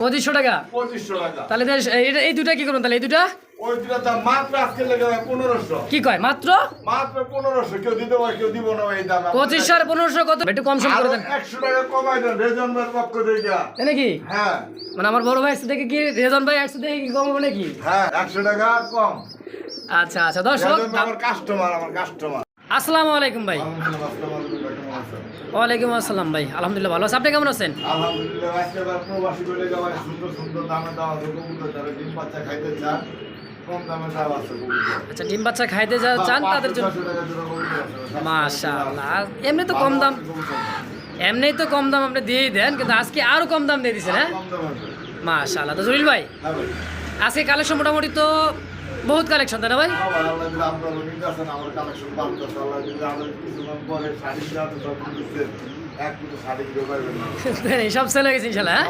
2500 টাকা। 2500 টাকা। তাহলে এই দুটা কি করুন তাহলে এই দুটা? ওই দুটা দাম মাত্র আজকে লেগে 1500। কি কয় মাত্র? মাত্র 1500। কেউ দিতে পারে কেউ দিব না এই দাম। 2500 আর 1500 কত? একটু কম সম করে দেন। 100 টাকা কমাই দেন রেজন ভাইয়ের পক্ষ থেকে। তাই নাকি? হ্যাঁ। মানে আমার বড় ভাই থেকে কি রেজন ভাই 100 থেকে কি কম হবে নাকি? হ্যাঁ 100 টাকা কম। আচ্ছা আচ্ছা দর্শক আমার কাস্টমার। আসসালামু আলাইকুম ভাই। ওয়ালাইকুম আসসালাম ভাই। আলহামদুলিল্লাহ ভালো আছি। আপনি কেমন আছেন? আলহামদুলিল্লাহ। আজকে প্রবাসী বলে যাওয়ায় সুন্দর সুন্দর দামে দাওয়া কবুতর যারা ডিম বাচ্চা খাইতে চান কম দামে দাওয়া আছে কবুতর। আচ্ছা ডিম বাচ্চা খাইতে চান তাদের জন্য মাশাআল্লাহ। এমনি তো কম দাম, এমনিই তো কম দাম আপনি দিয়েই দেন, কিন্তু আজকে আরো কম দাম দিয়ে দিচ্ছেন। হ্যাঁ মাশাআল্লাহ। তো জলিল ভাই আজকে কালেকশন মোটামুটি তো বহুত কালেকশন তাই না ভাই? সব সেল হয়ে গেছে ইনশাল্লাহ। হ্যাঁ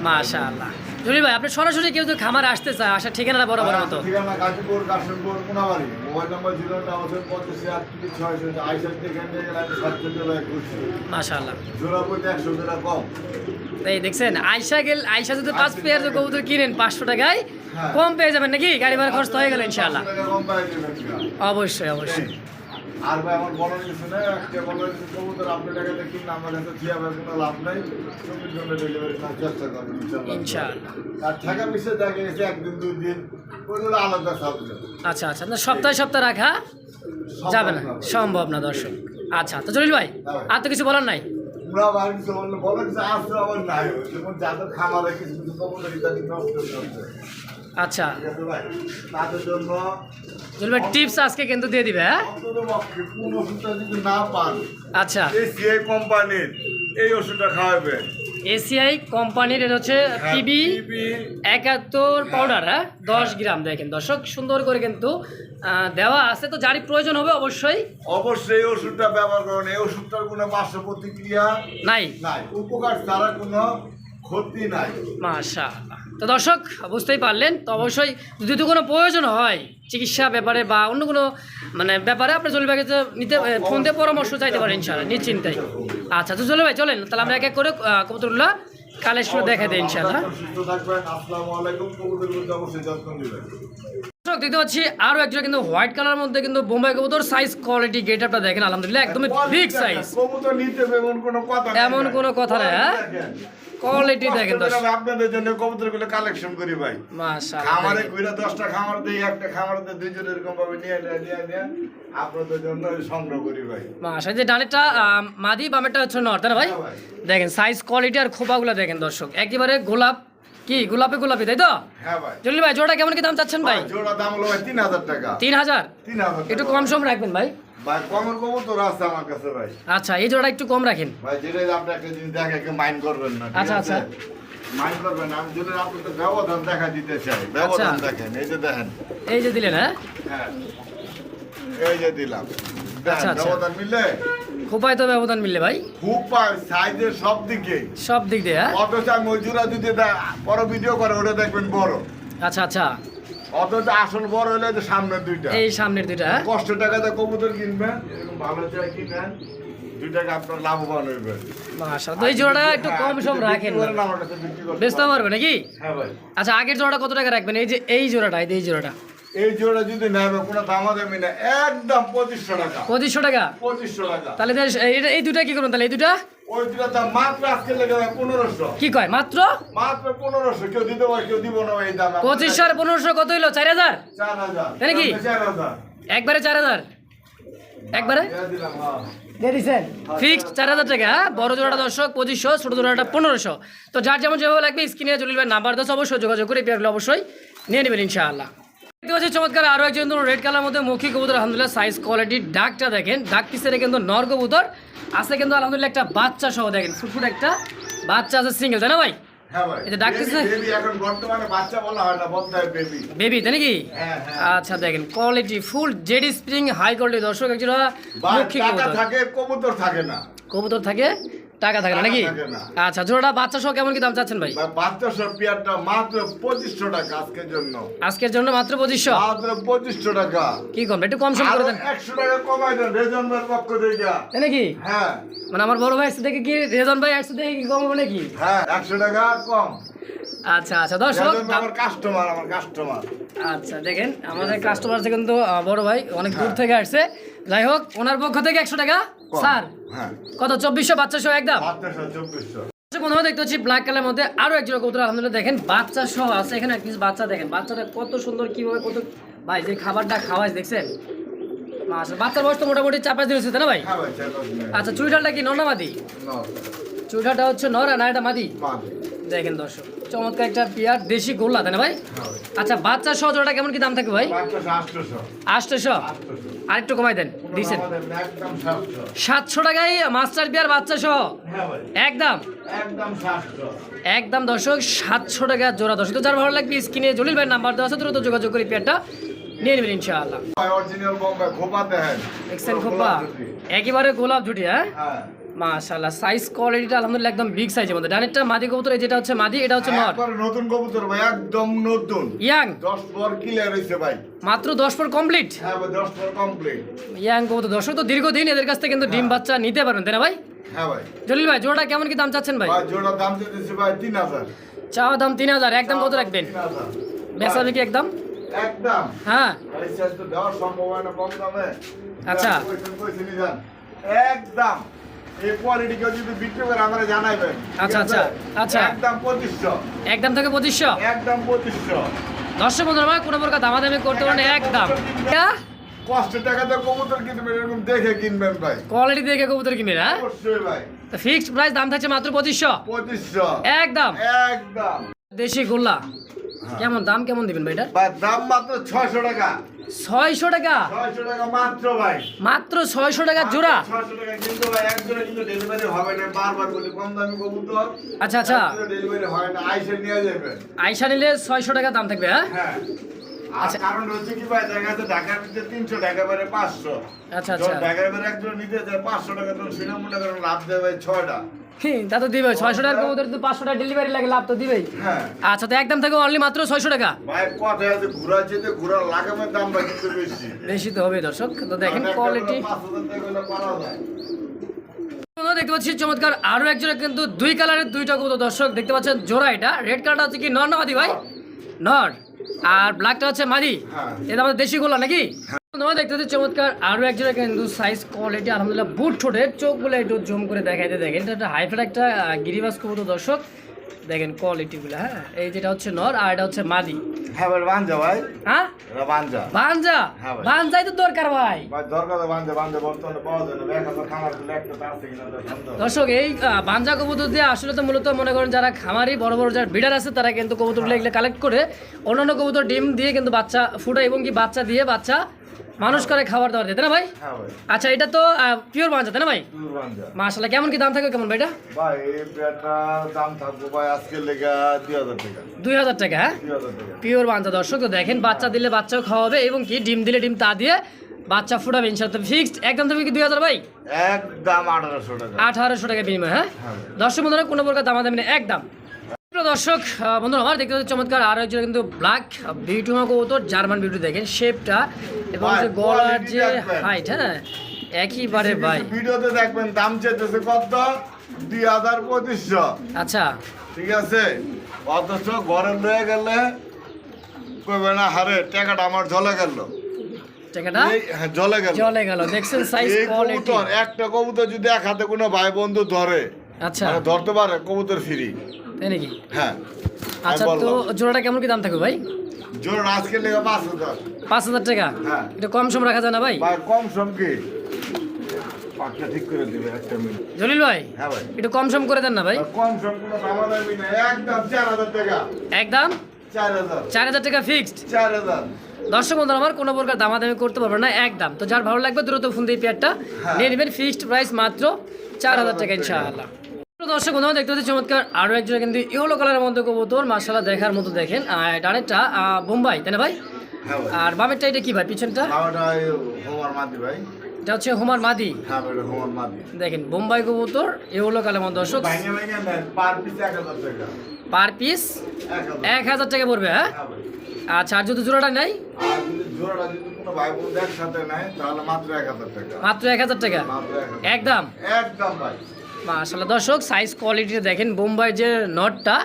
মাশাআল্লাহ। জলিল ভাই আপনি সরাসরি কেউ তো খামারে আসতে চায়, আসার ঠিকানা বরাবর মতো? ঠিকানা গাজীপুর কাশিমপুর কোনাবাড়ি, মোবাইল নম্বর 0 মাশাআল্লাহ। জোড়া বলতে 100 জোড়া কম। এই দেখছেন আয়সা যদি 5 পেয়ার কবুতর কিনেন 500 টাকায় কম পেয়ে যাবেন নাকি? গাড়ি ভাড়া খরচ তো হয়ে গেল ইনশাআল্লাহ। অবশ্যই অবশ্যই। আর ভাই আমার বলার কিছু নেই, একটা বলার কিছু কবুতর আপনি টাকাতে কিনলে আমার কাছে থিয়াবার কোনো লাভ নাই। সঙ্গে সঙ্গে ডেলিভারি করার চেষ্টা করবেন ইনশাআল্লাহ। আর টাকা পিছিয়ে দেখা গেছে একদিন দুই দিন ওইগুলো আলাদা সাবজেক্ট। আচ্ছা আচ্ছা না সপ্তাহে রাখা যাবে না, সম্ভব না দর্শক। আচ্ছা তো জলিল ভাই আর তো কিছু বলার নাই? আমরা ভাই কিছু বলার কিছু আসলে আবার নাই, যেমন যাদের খামারে কিছু কিছু কবুতর ইত্যাদি নষ্ট করছে। আচ্ছা তাদের জন্য জলিল ভাই টিপস আজকে কিন্তু দিয়ে দিবে। হ্যাঁ কোন ওষুধটা যদি না পান আচ্ছা এসিআই কোম্পানির এই ওষুধটা খাওয়াবে। এসিআই কোম্পানির এটা হচ্ছে পিবি 71 পাউডার। হ্যাঁ 10 গ্রাম। দেখেন দর্শক সুন্দর করে কিন্তু দেওয়া আছে, তো যারই প্রয়োজন হবে অবশ্যই এই ওষুধটা ব্যবহার করুন। এই ওষুধটার কোনো পার্শ্ব প্রতিক্রিয়া নাই, উপকার ছাড়া কোনো ক্ষতি নাই। মাশাআল্লাহ। তো দর্শক বুঝতেই পারলেন, তো অবশ্যই যদি কোনো প্রয়োজন হয় চিকিৎসা ব্যাপারে বা অন্য কোনো মানে ব্যাপারে আপনি জলিল ভাইকে নিতে ফোন দিয়ে পরামর্শ চাইতে পারেন ইনশাআল্লাহ নিশ্চিন্তাই। আচ্ছা তো জলিল ভাই চলেন তাহলে আমরা এক এক করে কবুতরগুলো কালেকশন দেখা দেয় ইনশাআল্লাহ। সুস্থ থাকবেন। আসসালামু আলাইকুম। কবুতরগুলো অবশ্যই যত্ন নেবেন। দেখতে পাচ্ছি আরো একজন কিন্তু হোয়াইট কালার মধ্যে কিন্তু বোম্বাই কবুতর, সাইজ কোয়ালিটি গেট আপটা দেখেন আলহামদুলিল্লাহ একদমই বিগ সাইজ। কবুতর নিতে এমন কোনো কথা নাই, এমন কোনো কথা নাই। হ্যাঁ কোয়ালিটি দেখেন দর্শক। আপনাদের জন্য কবুতরগুলো কালেকশন করি ভাই। মাশাআল্লাহ। খামারে কইরা 10টা খামার দেই, একটা খামারতে দুইজন এরকম ভাবে নিয়ে আপনাদের জন্য সংগ্রহ করি ভাই। মাশাআল্লাহ। যে ডানেরটা মাদি বামেরটা হচ্ছে নর তাই না ভাই? দেখেন সাইজ কোয়ালিটি আর খোপাগুলো দেখেন দর্শক, একেবারে গোলাপ কি গোলাপি তাই তো? হ্যাঁ ভাই। জলিল ভাই জোড়া কেমন কি দাম চাচ্ছেন ভাই? জোড়া দাম হলো ভাই 3000 টাকা। 3000? 3000 একটু কম সম রাখবেন ভাই। ভাই কমের কবুতর আছে আমার কাছে ভাই। আচ্ছা এই জোড়া একটু কম রাখেন ভাই, যেটা আপনি একটা জিনিস দেখে মাইন্ড করবেন না। আচ্ছা আচ্ছা মাইন্ড করবেন না। আমি যদি আপনাদের ব্যবধান দেখা দিতে চাই, ব্যবধান দেখেন। এই যে দেখেন, এই যে দিলেন। হ্যাঁ হ্যাঁ এই যে দিলাম, আচ্ছা, আচ্ছা। ব্যবধান মিললে খোপায় তো ব্যবধান মিললে ভাই খুব পায় সাইজের সব দিকে, সব দিক দিয়ে। হ্যাঁ অথচ আমি ওই জোড়া যদি বড় ভিডিও করে ওটা দেখবেন বড়, আচ্ছা আচ্ছা অথচ আসল বড় হলে যে সামনের দুইটা। এই সামনের দুইটা। হ্যাঁ কষ্ট টাকাতে কবুতর কিনবেন, এরকম ভালো জায়গায় কিনেন, দুই টাকা আপনার লাভবান হইবেন। মাশাআল্লাহ। তো এই জোড়াটা একটু কম সম রাখেন না, বেচতে পারবে নাকি? হ্যাঁ ভাই। আচ্ছা আগের জোড়াটা কত টাকা রাখবেন? এই যে এই জোড়াটা, এই জোড়াটা এই জোড়া যদি নেবে কোনো দামাদামি না, একদম 2500 টাকা। 2500 টাকা? 2500 টাকা। তাহলে এই দুটা কি করুন তাহলে? এই দুটা ওই দুটা দাম মাত্র আজকে লেগে 1500। কি কয় মাত্র? মাত্র 1500। কেউ দিতে পারে কেউ দিব না এই দাম। 2500 আর 1500 কত হইলো? 4000? 4000 তাই নাকি? 4000 একবারে 4000 একবারে দিলাম। হ্যাঁ দিয়ে দিচ্ছেন ফিক্সড 4000 টাকা। হ্যাঁ বড় জোড়াটা দর্শক 2500, ছোট জোড়াটা 1500। তো যার যেমন যেভাবে লাগবে স্ক্রিনে জলিল ভাই নাম্বার দাও, অবশ্যই যোগাযোগ করে পেয়ারগুলো অবশ্যই নিয়ে নেবেন ইনশাআল্লাহ। দেখতে পাচ্ছি চমৎকার আরো একজন রেড কালার মধ্যে মুখী কবুতর আলহামদুলিল্লাহ, সাইজ কোয়ালিটি ডাকটা দেখেন, ডাক পিসের কিন্তু নর কবুতর আছে কিন্তু আলহামদুলিল্লাহ, একটা বাচ্চা সহ দেখেন, ফুটফুট একটা বাচ্চা আছে সিঙ্গেল তাই না ভাই? হ্যাঁ ভাই। এটা ডাক পিসে বেবি এখন বর্তমানে বাচ্চা বলা হয় না, বলতে বেবি। বেবি তাই নাকি? হ্যাঁ হ্যাঁ। আচ্ছা দেখেন quality full JD spring high quality দর্শক, একজন মুখী টাকা কবুতর থাকে কবুতর থাকে না, কবুতর থাকে টাকা থাকে না নাকি? আচ্ছা জোড়াটা বাচ্চা সহ কেমন কি দাম চাচ্ছেন ভাই? বাচ্চা সব পেয়ারটা মাত্র 2500 টাকা আজকের জন্য মাত্র 2500? মাত্র 2500 টাকা। কি করবেন একটু কম সম করে দেন। 100 টাকা কমাই দেন রেজন ভাইয়ের পক্ষ থেকে। তাই নাকি? হ্যাঁ মানে আমার বড় ভাই থেকে কি রেজন ভাই 100 থেকে কি কম হবে নাকি? হ্যাঁ 100 টাকা কম। আচ্ছা আচ্ছা দর্শক আমার কাস্টমার আচ্ছা দেখেন আমাদের কাস্টমার আছে কিন্তু বড় ভাই অনেক দূর থেকে আসছে। যাই হোক ওনার পক্ষ থেকে 100 টাকা স্যার। হ্যাঁ কত 2400 বাচ্চা সহ একদম। 2400 বন্ধুরা দেখতে পাচ্ছি ব্ল্যাক কালার মধ্যে আরো এক জোড়া কবুতর আলহামদুলিল্লাহ দেখেন বাচ্চা সহ আছে এখানে এক পিস বাচ্চা দেখেন বাচ্চাটা কত সুন্দর কিভাবে কত ভাই যে খাবারটা খাওয়াই দেখছেন মাশাআল্লাহ বাচ্চার বয়স তো মোটামুটি 4-5 দিন হচ্ছে তাই না ভাই? হ্যাঁ ভাই 4-5 দিন। আচ্ছা চুইঠালটা কি নর না মাদি? নর। চুইঠালটা হচ্ছে নর আর না এটা মাদি? মাদি। দেখেন দর্শক চমৎকার একটা পিয়ার দেশি গোল্লা তাই না ভাই? হ্যাঁ ভাই। আচ্ছা বাচ্চা সহ জোড়াটা কেমন কি দাম থাকবে ভাই? বাচ্চা 800 800 আরেকটু কমাই দেন দিছেন একদম 700 700 টাকায় মাস্টার পিয়ার বাচ্চা সহ হ্যাঁ ভাই একদম একদম 700 একদম দর্শক 700 টাকা জোড়া দর্শক তো যার ভালো লাগবে স্ক্রিনে জলিল ভাই নাম্বার দেওয়া আছে দ্রুত যোগাযোগ করে পেয়ারটা নিয়ে নেবেন ইনশাআল্লাহ। ভাই অরিজিনাল বোম্বাই খোপা দেখেন এক্সেল খোপা একেবারে গোলাপ ঝুটি হ্যাঁ হ্যাঁ মাশাআল্লাহ সাইজ কোয়ালিটিটা আলহামদুলিল্লাহ একদম বিগ সাইজের মধ্যে ডানেরটা মাদি কবুতর এই যেটা হচ্ছে মাদি এটা হচ্ছে নর একবার নতুন কবুতর ভাই একদম নতুন ইয়াং 10 পর ক্লিয়ার হইছে ভাই মাত্র 10 পর কমপ্লিট হ্যাঁ ভাই 10 পর কমপ্লিট ইয়াং কবুতর দর্শক তো দীর্ঘদিন এদের কাছ থেকে কিন্তু ডিম বাচ্চা নিতে পারবেন তাই না ভাই? হ্যাঁ ভাই জলিল ভাই জোড়াটা কেমন কি দাম চাচ্ছেন ভাই? ভাই জোড়া দাম দিতেছি ভাই 3000 চাওয়া দাম 3000 একদম কত রাখবেন? 3000 বেচা বিক্রি একদম একদম হ্যাঁ ভাই শেষ তো দেওয়ার সম্ভব হয় না কম দামে আচ্ছা। কইছেন নিজান একদম এই কোয়ালিটি কেউ যদি বিক্রি করে আমারে জানাইবেন ঠিক আচ্ছা, আছে? আচ্ছা, আচ্ছা। একদম 2500 একদম থেকে 2500 একদম 2500 দর্শক বন্ধুরা ভাই কোনো প্রকার দামাদামি করতে পারেন একদম কষ্টের টাকাতে কবুতর কিনবেন এরকম দেখে কিনবেন ভাই কোয়ালিটি দেখে কবুতর কিনবেন হ্যাঁ অবশ্যই ভাই তো ফিক্সড প্রাইস দাম থাকছে মাত্র 2500 2500 একদম একদম দেশি গোল্লা কেমন দাম কেমন দিবেন ভাই এটা? ভাই দাম মাত্র 600 টাকা 600 টাকা 600 টাকা মাত্র ভাই মাত্র 600 টাকা জোড়া 600 টাকা কিন্তু ভাই এক জোড়া কিন্তু ডেলিভারি হবে না বারবার বলি কম দামি কবুতর আচ্ছা আচ্ছা ডেলিভারি হয় না আইসে নিয়ে যাবেন আইসা নিলে 600 টাকা দাম থাকবে হ্যাঁ হ্যাঁ আচ্ছা। আচ্ছা কারণ হচ্ছে কি ভাই দেখা যাচ্ছে ঢাকার ভিতরে 300 টাকা বাইরে 500 আচ্ছা আচ্ছা ঢাকার বাইরে একজন নিতে যায় 500 টাকা তো সিনেমা টাকা লাভ দেয় ভাই 6টা তা তো দিবে 600 টাকার কবুতর তো 500 টাকা ডেলিভারি লাগে লাভ তো দিবেই হ্যাঁ আচ্ছা তো একদম থেকে অনলি মাত্র 600 টাকা ভাই কথায় আছে ঘোরা যেতে ঘোরা লাগামের দাম ভাই কিন্তু বেশি বেশি তো হবে দর্শক তো দেখেন কোয়ালিটি 5,000 টাকা হলে পারা যায় দেখতে পাচ্ছি চমৎকার আরো এক জোড়া কিন্তু দুই কালারের দুইটা কবুতর দর্শক দেখতে পাচ্ছেন জোড়া এটা রেড কালারটা হচ্ছে কি নর না মাদি ভাই? নর আর ব্ল্যাকটা হচ্ছে মাদি হ্যাঁ। এটা আমাদের দেশি গোলা নাকি তোমরা দেখতে পাচ্ছি চমৎকার আরো এক জোড়া কিন্তু সাইজ কোয়ালিটি আলহামদুলিল্লাহ বুট ঠোঁটের চোখগুলো একটু জুম করে দেখাইতে দেখেন এটা একটা হাইফাই একটা গিরিবাস কবুতর দর্শক দেখেন কোয়ালিটিগুলো হ্যাঁ এই যেটা হচ্ছে নর আর এটা হচ্ছে মাদি হ্যাঁ ভাই বাঞ্জা ভাই হ্যাঁ এটা বাঞ্জা বানজা হ্যাঁ ভাই। বানজাই তো দরকার ভাই ভাই দরকার বাঞ্জা বাঞ্জা বর্তমানে পাওয়া যায় না দেখা তো খামার গুলো একটা তার থেকে না সন্দেহ দর্শক এই বাঞ্জা কবুতর দিয়ে আসলে তো মূলত মনে করেন যারা খামারি বড় বড় যারা বিডার আছে তারা কিন্তু কবুতরগুলো এগুলো কালেক্ট করে অন্যান্য কবুতর ডিম দিয়ে কিন্তু বাচ্চা ফুটায় এবং কি বাচ্চা দিয়ে বাচ্চা মানুষ করে খাবার দাবার দিতে না ভাই? হ্যাঁ ভাই আচ্ছা এটা তো পিওর বাঞ্জা তাই না ভাই? তুই বাঞ্জা মাশাআল্লাহ কেমন কি দাম থাকবে কেমন ভাই এটা? ভাই এই পেয়ারটা দাম থাকবো ভাই আজকের লেগা 2000 টাকা 2000 টাকা হ্যাঁ 2000 টাকা পিওর বাঞ্জা দর্শক তো দেখেন বাচ্চা দিলে বাচ্চাও খাওয়াবে এবং কি ডিম দিলে ডিম তা দিয়ে বাচ্চা ফুটাবে ইনশাআল্লাহ ফিক্সড একদম থাকবে কি 2000 ভাই? একদম 1800 টাকা 1800 টাকা বিনিময় হ্যাঁ হ্যাঁ। দর্শক বন্ধুরা কোনো প্রকার দামাদামি নেই একদম প্রিয় দর্শক বন্ধুরা আমার দেখতে পাচ্ছি চমৎকার আরো একজন কিন্তু ব্ল্যাক বিউটিমা কবুতর জার্মান বিউটি দেখেন শেপটা এবং ভাই, যে গলার quality যে দেখবেন। হাইট হ্যাঁ একইবারে ভাই ভিডিওতে দেখবেন দাম চেয়েছে কত 2500 আচ্ছা ঠিক আছে অথচ ঘরে লয়ে গেলে কইবে না হারে টাকাটা আমার জলে গেল টাকাটা হ্যাঁ জলে গেল চলে গেল দেখছেন সাইজ এই কোয়ালিটি কবুতর একটা কবুতর যদি এক হাতে কোনো ভাই বন্ধু ধরে আচ্ছা মানে ধরতে পারে কবুতর ফ্রি তাই নাকি হ্যাঁ আচ্ছা তো জোড়াটা কেমন কি দাম থাকবে ভাই? জোর আজকে লেগে 5000 5000 টাকা হ্যাঁ। এটা কম সম রাখা যায় না ভাই? ভাই কম সম কি পাঁচটা ঠিক করে দিবে একটা মিনিট জলিল ভাই হ্যাঁ ভাই একটু কম সম করে দেন না ভাই আর কম সম কোনো দামাদামি না একদম 4000 টাকা একদম 4000 4000 টাকা ফিক্সড 4000 দর্শক বন্ধুরা আমার কোনো প্রকার দামাদামি করতে পারবে না একদম তো যার ভালো লাগবে দ্রুত ফোন দিয়ে পেয়ারটা হ্যাঁ। নিয়ে নেবেন ফিক্সড প্রাইস মাত্র 4000 টাকা ইনশাআল্লাহ দর্শক বন্ধুরা দেখতে পাচ্ছি চমৎকার আরো একজন কিন্তু ইয়েলো কালারের মধ্যে কবুতর মাশাআল্লাহ দেখার মতো দেখেন আর ডানেরটা বোম্বাই তাই না ভাই? হ্যাঁ ভাই আর বামেরটা এটা কি ভাই পিছনটা? আমারটা হোমার মাদি ভাই এটা হচ্ছে হোমার মাদি হ্যাঁ ভাই হোমার মাদি দেখেন বোম্বাই কবুতর ইয়েলো কালার মধ্যে দর্শক ভাঙে ভাঙে নেন পার পিস 1000 টাকা পার পিস 1000 টাকা পড়বে হ্যাঁ হ্যাঁ ভাই আচ্ছা আর যদি জোড়াটা নেই আর যদি জোড়াটা যদি কোনো ভাই বোন একসাথে নেয় তাহলে মাত্র 1000 টাকা মাত্র 1000 টাকা মাত্র 1000 একদম একদম ভাই মাশাআল্লাহ দর্শক সাইজ কোয়ালিটি দেখেন বোম্বাই যে নটটা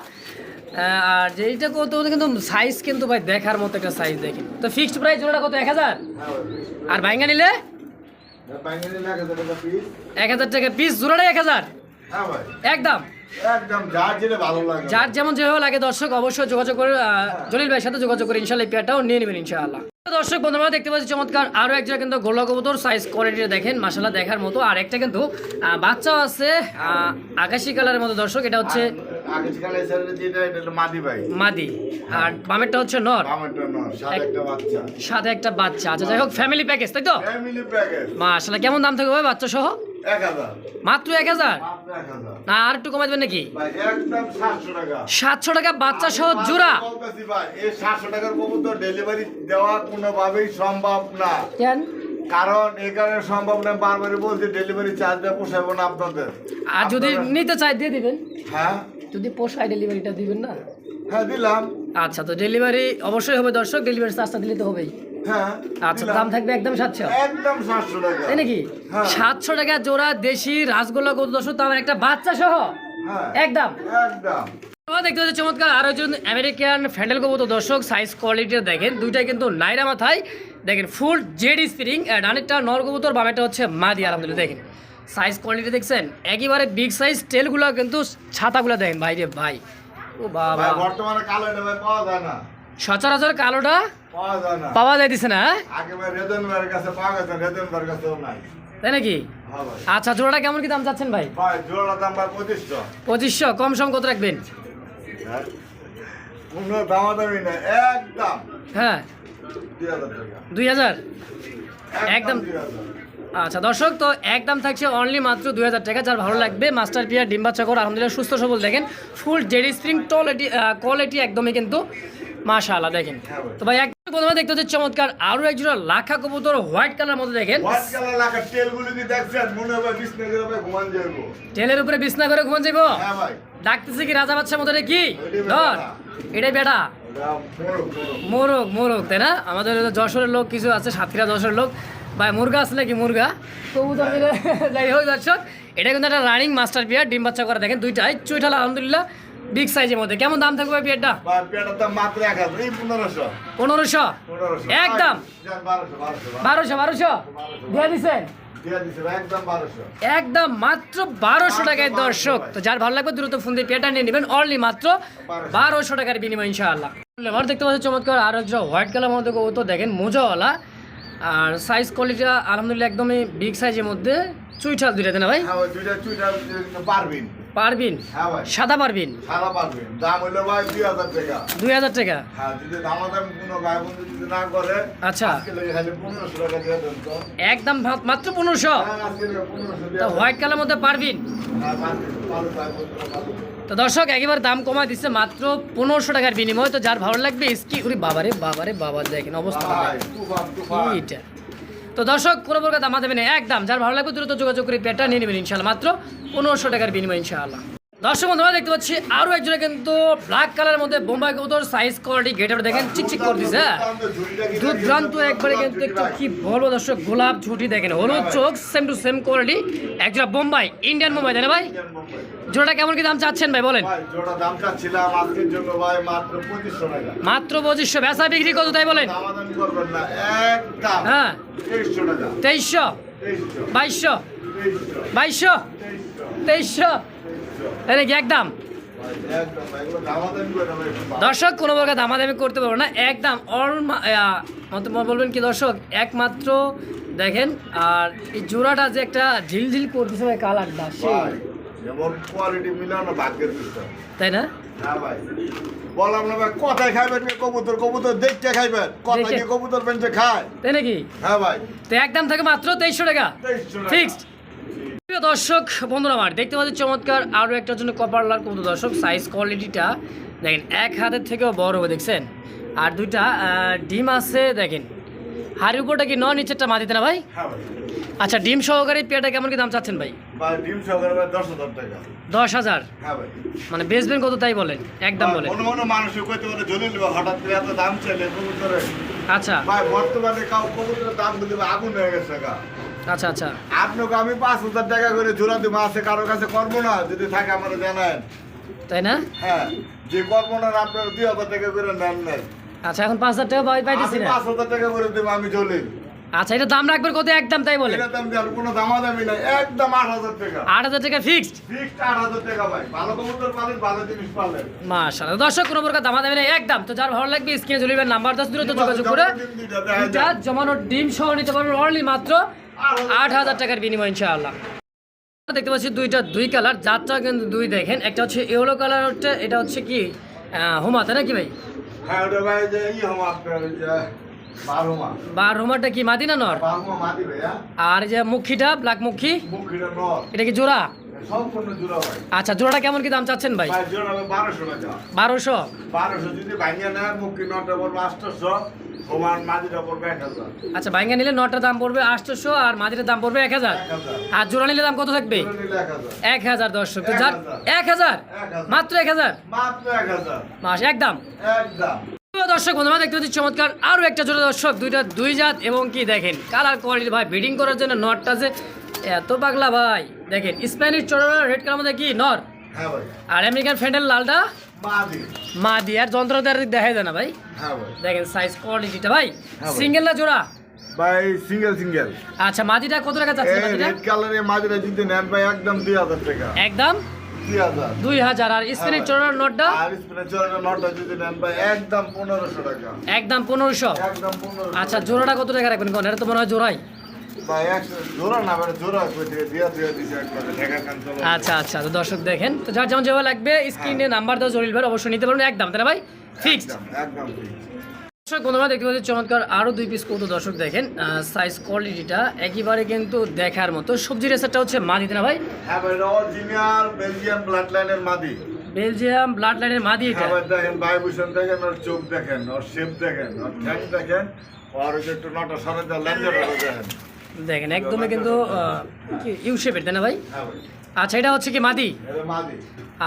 আর যেইটা কত কিন্তু সাইজ কিন্তু ভাই দেখার মতো একটা সাইজ দেখেন। তো ফিক্সড প্রাইস জোড়াটা কত 1000? হ্যাঁ ভাই। আর ভাইঙ্গা নিলে বাইঙ্গেলি লাগে টাকা পিস। 1000 টাকা পিস, জোড়াটাই 1000 হ্যাঁ ভাই। একদম। একদম যার যেটা ভালো লাগে। যার যেমন যেভাবে লাগে দর্শক অবশ্যই যোগাযোগ করে জলিল ভাইয়ের সাথে যোগাযোগ করে ইনশাআল্লাহ এই পেয়ারটাও নিয়ে নেবেন ইনশাআল্লাহ। দর্শক বন্ধুরা দেখতে পাচ্ছি চমৎকার আরো একটা কিন্তু গোল্লা কবুতর, সাইজ কোয়ালিটিটা দেখেন মাশাআল্লাহ দেখার মতো। আর একটা কিন্তু বাচ্চাও আছে আকাশি কালারের মতো দর্শক, এটা হচ্ছে আকাশকালে এসে যেটা এটা হলো মাদি ভাই। মাদি, আর বামেরটা হচ্ছে নর, আমারটা নর, সাথে একটা বাচ্চা। সাথে একটা বাচ্চা। আচ্ছা যাই হোক ফ্যামিলি প্যাকেজ তাই তো? Family package. মাশাআল্লাহ কেমন দাম থাকবে ভাই বাচ্চা সহ? 1000। মাত্র 1000? মাত্র 1000। না আর একটু কমাই দেবেন নাকি? ভাই একদম 700 টাকা। 700 টাকা বাচ্চা সহ জোড়া? বলতেছি ভাই এই 700 টাকার কবুতর ডেলিভারি দেওয়া কোনোভাবেই সম্ভব না। কেন? কারণ এই কারণে সম্ভব না, বারবারই বলছি ডেলিভারি চার্জটা পোষাবো না আপনাদের। আর যদি নিতে চাই দিয়ে দিবেন? হ্যাঁ যদি পোষায় ডেলিভারিটা দিবেন না? হ্যাঁ দিলাম। আচ্ছা তো ডেলিভারি অবশ্যই হবে দর্শক, ডেলিভারি চার্জটা দিলে তো হবেই। হ্যাঁ আচ্ছা দাম থাকবে একদম 700? একদম 700 টাকা। তাই নাকি? হ্যাঁ। 700 টাকা জোড়া দেশি রাসগোল্লা কত দর্শক, তার একটা বাচ্চা সহ হ্যাঁ একদম। একদম। তোমরা দেখতে পাচ্ছ চমৎকার আরো একজন আমেরিকান ফ্যান্ডেল কবুতর দর্শক, সাইজ কোয়ালিটি দেখেন দুইটাই কিন্তু নাইরা মাথায় দেখেন, ফুল জেড স্প্রিং। ডানেরটা নর কবুতর, বামেরটা হচ্ছে মাদি। আলহামদুলিল্লাহ দেখেন সাইজ কোয়ালিটি দেখছেন একেবারে বিগ সাইজ। টেলগুলো কিন্তু ছাতাগুলো দেখেন ভাই রে ভাই, ও বাবা। ভাই বর্তমানে কালো এটা ভাই পাওয়া যায় না। সচরাচর কালোটা পাওয়া যায় না। পাওয়া যাইতেছে না, আগে ভাই রেদন ভাইয়ের কাছে পাওয়া গেছে, রেদন ভাইয়ের কাছেও নাই। তাই নাকি? হ্যাঁ ভাই। আচ্ছা জোড়াটা কেমন কি দাম চাচ্ছেন ভাই? ভাই জোড়ার দাম ভাই 2500। 2500? কম সম কত রাখবেন? হ্যাঁ কোনো দামাদামি না, একদম হ্যাঁ 2000 টাকা। 2000 একদম। 2000। আচ্ছা দর্শক তো একদম থাকছে অনলি মাত্র 2000 টাকা। যার ভালো লাগবে মাস্টার পিয়ার ডিম বাচ্চা করে আলহামদুলিল্লাহ সুস্থ সবল দেখেন, ফুল জেডি স্প্রিং কোয়ালিটি একদমই কিন্তু মাশাআল্লাহ দেখেন। তো ভাই একদম প্রথমে দেখতে হচ্ছে চমৎকার আরো এক জোড়া লাখা কবুতর হোয়াইট কালার মধ্যে দেখেন। হোয়াইট কালার লাগা টেলগুলো কি দেখছেন, মনে হবে বিছনা করে ভাই ঘুমান যাইবো। টেলের উপরে বিছনা করে ঘুমান যাইবো? হ্যাঁ ভাই। ডাকতেছে কি রাজা বাচ্চার মতো রে কি? এটাই ধর বেটা। এটাই বেটা। এটা মোরগ, মোরগ। মোরগ মোরগ তাই না? আমাদের যশোরের লোক কিছু আছে, সাতক্ষীরা যশোরের লোক ভাই মুরগা আছে নাকি মুরগা কবুতর মিলে যাই হোক দর্শক এটা কিন্তু একটা রানিং মাস্টার পিয়ার ডিম বাচ্চা করা দেখেন দুইটাই চুইঠাল আলহামদুলিল্লাহ বিগ সাইজের মধ্যে। কেমন দাম থাকবে ভাই পিয়ারটা? ভাই পেটার দাম মাত্র 1000, এই 1500। 1500 1500 একদম। 1200 1200 দিয়ে দিচ্ছেন দিয়া দিছে ভাই, একদম 1200। একদম মাত্র 1200 টাকায় দর্শক। তো যার ভালো লাগবে দ্রুত ফোন দিয়ে পেটা নিয়ে নেবেন অনলি মাত্র 1200 টাকার বিনিময় ইনশাআল্লাহ। আমার দেখতে পাচ্ছি চমৎকার আর একটা হোয়াইট কালার মধ্যে কবুতর দেখেন মোজাওয়ালা, আর সাইজ কোয়ালিটি আলহামদুলিল্লাহ একদমই বিগ সাইজের মধ্যে চুইঠাল দুইটা দেন ভাই? হ্যাঁ ভাই দুইটা চুইটা পারবিন। পারবিন? হ্যাঁ ভাই সাদা পারবিন? সারা পারবিন। দাম হইলো ভাই 2000 টাকা। 2000 টাকা? হ্যাঁ যদি দামাদাম কোনো ভাই বন্ধু যদি না করে আচ্ছা আজকে লাগে খালি 1500 টাকা দিয়ে দেন তো। একদম মাত্র 1500? হ্যাঁ আজকে 1500 দিয়ে তো হোয়াইট কালার মধ্যে পারবিন? হ্যাঁ পারবিন, ভালো ভাই বন্ধু ভালো। তো দর্শক একেবারে দাম কমা দিচ্ছে মাত্র 1500 টাকার বিনিময়। তো যার ভালো লাগবে ইসকি উরি বাবারে বাবারে বাবা দেখেন অবস্থা ভাই তুফান তুফান। এইটা। তো দর্শক কোনো প্রকার দাম দেবেন না, একদম যার ভালো লাগবে দ্রুত যোগাযোগ করে পেটা নিয়ে নেবেন ইনশাআল্লাহ মাত্র 1500 টাকার বিনিময় ইনশাআল্লাহ। দর্শক বন্ধুরা দেখতে পাচ্ছি আরো একজনে কিন্তু ব্ল্যাক কালারের মধ্যে বোম্বাই কবুতর, সাইজ কোয়ালিটি গেটআপ দেখেন চিকচিক করে দিছে। দুর্দান্ত একবারে কিন্তু একটু কি বলবো দর্শক, গোলাপ ঝুটি দেখেন হলুদ চোখ সেম টু সেম কোয়ালিটি, একজোড়া বোম্বাই ইন্ডিয়ান বোম্বাই তাই না ভাই? জোড়াটা কেমন কি দাম চাচ্ছেন ভাই বলেন? ভাই জোড়া দাম চাচ্ছিলাম আজকের জন্য ভাই মাত্র 2500 টাকা। মাত্র 2500? বেচা বিক্রি কত তাই বলেন? দামাদামি করবেন না, একদম হ্যাঁ 2300 টাকা। 2300? 2200? 2200? 2300? তাই নাকি একদম? ভাই একদম ভাই এগুলো দামাদামি করে না ভাই। দর্শক কোনো প্রকার দামাদামি করতে পারবো না, একদম বলবেন কি দর্শক একমাত্র দেখেন। আর এই জোড়াটা যে একটা ঝিলঝিল করতেছে ভাই কালারটা সেই, ভাই যেমন কোয়ালিটি মিলানো ভাগ্যের বিষয়, তাই না? হ্যাঁ ভাই বললাম না ভাই কথায় খাইবেন কি কবুতর, কবুতর দেখতে খাইবেন, কথা দেখে। কি কবুতর বেঞ্চে খায়, তাই নাকি? হ্যাঁ ভাই তো একদম থাকে মাত্র 2300 টাকা 2300 টাকা ফিক্সড। প্রিয় দর্শক বন্ধুরা আমার দেখতে পাচ্ছি চমৎকার আরও একটার জন্য কপারলার কবুতর দর্শক, সাইজ কোয়ালিটিটা দেখেন এক হাতের থেকেও বড় হবে দেখছেন। আর দুইটা ডিম আছে দেখেন, হাড়ির উপরটা কি নিচেরটা মাটিতে না ভাই? হ্যাঁ ভাই। আচ্ছা ডিম সহকারে পেয়ারটা কেমন কি দাম চাচ্ছেন ভাই? ভাই ডিম সহকারে ভাই 10,000 টাকা। 10,000? হ্যাঁ ভাই মানে বেচবেন কত তাই বলেন, একদম বলেন। মনে মনে মানুষ কইতে বলে জলিল ভাই হঠাৎ করে এত দাম চাইলে কবুতরে, আচ্ছা ভাই বর্তমানে কাউ কবুতরের দাম দিতে আগুন হয়ে গেছে গা। আচ্ছা আচ্ছা আপনাকে আমি 5,000 টাকা করে জোড়া দিব, আছে কারোর কাছে করবো না, যদি থাকে আমার জানান। তাই না? হ্যাঁ, যে কর্মটার আপনার 2000 টাকা করে নেন নেন, আচ্ছা এখন 5,000 টাকা পাইতেছি আমি না। 5000 টাকা করে দেবো, আমি চলি। আচ্ছা এটা দাম রাখবেন কত একদম তাই বলে? এটা দাম দেওয়ার কোনো দামাদামি নাই, একদম 8000 টাকা। 8,000 টাকা ফিক্সড। ফিক্সড 8000 টাকা ভাই। ভালো কবুতর পালেন, ভালো জিনিস পালেন। মাশাআল্লাহ দর্শক কোনো প্রকার দাম দেবেন একদম। তো যার ভালো লাগবে স্ক্রিনে চলে যাবেন নাম্বার 10 দ্রুত যোগাযোগ করে দুইটা জমানো ডিম সহ নিতে পারবেন অনলি মাত্র 8,000 টাকার বিনিময়ে ইনশাআল্লাহ। দেখতে পাচ্ছি দুই কালার, জাতটা কিন্তু দুই দেখেন, একটা হচ্ছে ইয়েলো কালার, হচ্ছে এটা হচ্ছে কি হোমা তাই নাকি ভাই? হ্যাঁ, ওটা ভাই যে হম আপনার ওই যে বারোমা। হোমাটা কি মাদি না নর? বারোমা মাদি ভাইয়া। আর এই যে মুখিটা ব্ল্যাক মুখী, মুখিটা নর। এটা কি জোড়া? সম্পূর্ণ জোড়া ভাই। আচ্ছা জোড়াটা কেমন কি দাম চাচ্ছেন ভাই? ভাই জোড়া 1200 টাকা। 1200? 1200 যদি ভাঙিয়ে নেন, মুখি নটা পড়বে 800, ওমান মাদিটা পড়বে 1000। আচ্ছা বাইঙ্গা নিলে নটার দাম পড়বে 800 আর মাদিটার দাম পড়বে 1000। 1000। আর জোড়া নিলে দাম কত থাকবে? জোড়া নিলে 1000। 1000 দর্শক। তো যার 1000 1000 মাত্র 1000 মাত্র 1000 মাস একদম। একদম। প্রিয় দর্শক বন্ধুরা দেখতে পাচ্ছি চমৎকার আরো একটা জোড়া দর্শক, দুই জাত এবং কি দেখেন কালার কোয়ালিটি ভাই, ব্রিডিং করার জন্য নটটা যে এত পাগলা ভাই। দেখেন স্প্যানিশ চড়া রেড কালার মধ্যে কি নর, হ্যাঁ ভাই। আর আমেরিকান ফ্যান্ডেল লালটা মাদি। মাদি। আর যন্ত্রটা দেখা যায় না ভাই, হ্যাঁ ভাই। দেখেন সাইজ কোয়ালিটিটা ভাই। হ্যাঁ ভাই। সিঙ্গেল না জোড়া? ভাই সিঙ্গেল। আচ্ছা মাদিটা কত টাকা চাচ্ছেন মাদিটা? রেড কালারের মাদিটা যদি নেন ভাই একদম 2000 টাকা। একদম 2000। 2000। আর স্প্যানিশ চড়া নটটা আর স্প্রে চড়া নটা যদি নেন ভাই একদম 1500 টাকা। একদম 1500। একদম 1500। আচ্ছা জোড়াটা কত টাকা রাখবেন কোন? এটা তো মনে হয় জোড়াই। ভাই জোড়া না মানে জোড়া কই থেকে দিয়া দিছে একবারে ঢাকা কান চলো। আচ্ছা তো দর্শক দেখেন, তো যার যেমন যেভাবে লাগবে স্ক্রিনে নাম্বার দাও জলিল ভাই, অবশ্যই নিতে পারবেন একদম, তাই না ভাই? ফিক্সড। একদম দর্শক বন্ধুরা দেখতে পাচ্ছি চমৎকার আরো 2 পিস কত দর্শক দেখেন, সাইজ কোয়ালিটিটা একেবারে কিন্তু দেখার মতো। সবজি রেসারটা হচ্ছে মাদি, তাই না ভাই? হ্যাঁ ভাই, অরিজিনাল বেলজিয়াম ব্লাড লাইনের মাদি। বেলজিয়াম ব্লাড লাইনের মাদি এটা। হ্যাঁ ভাই, দেখেন ভাইব্রেশন দেখেন, ওর চোখ দেখেন, ওর শেপ দেখেন, ওর ঠ্যাং দেখেন, আর ওই যে একটু নটা সরে দেওয়া লেঞ্জাটা দেখেন। দেখেন একদমই কিন্তু ইউ শেপের, তাই না ভাই? হ্যাঁ ভাই। আচ্ছা এটা হচ্ছে কি মাদি, এটা মাদি।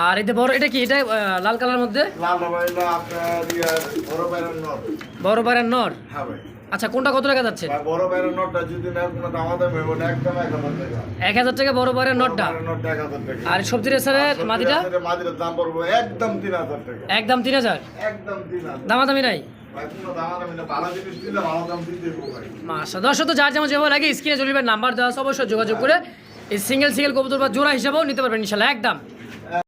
আর এটা বড়, এটা কি এটা লাল কালার মধ্যে? লাল ভাই না আপনার ইয়ার বড় বাইরের নট। বড় বারের নর। হ্যাঁ ভাই। আচ্ছা কোনটা কত টাকা যাচ্ছে? ভাই বড় বাইরের নটটা যদি নেন কোনো দামাদামি হবে না, একদম 1000 টাকা। 1000 টাকা বড় বারের নটটা। বড় বাইরের নটটা 1000 টাকা। আর সবজি রেসারের মাদিটা? মাদিটার দাম পড়বে একদম 3000 টাকা। একদম 3000। একদম 3000। দামাদামি নাই ভাই কোনো দামাদামি না, ভালো জিনিস দিলে ভালো দাম দিতে হবে ভাই। মাশা। দর্শক তো যার যেমন যেভাবে লাগে স্ক্রিনে চলবে নাম্বার দেওয়া আছে, অবশ্যই যোগাযোগ করে এই সিঙ্গেল কবুতর বা জোড়া হিসাবেও নিতে পারবেন ইনশাল্লাহ একদম।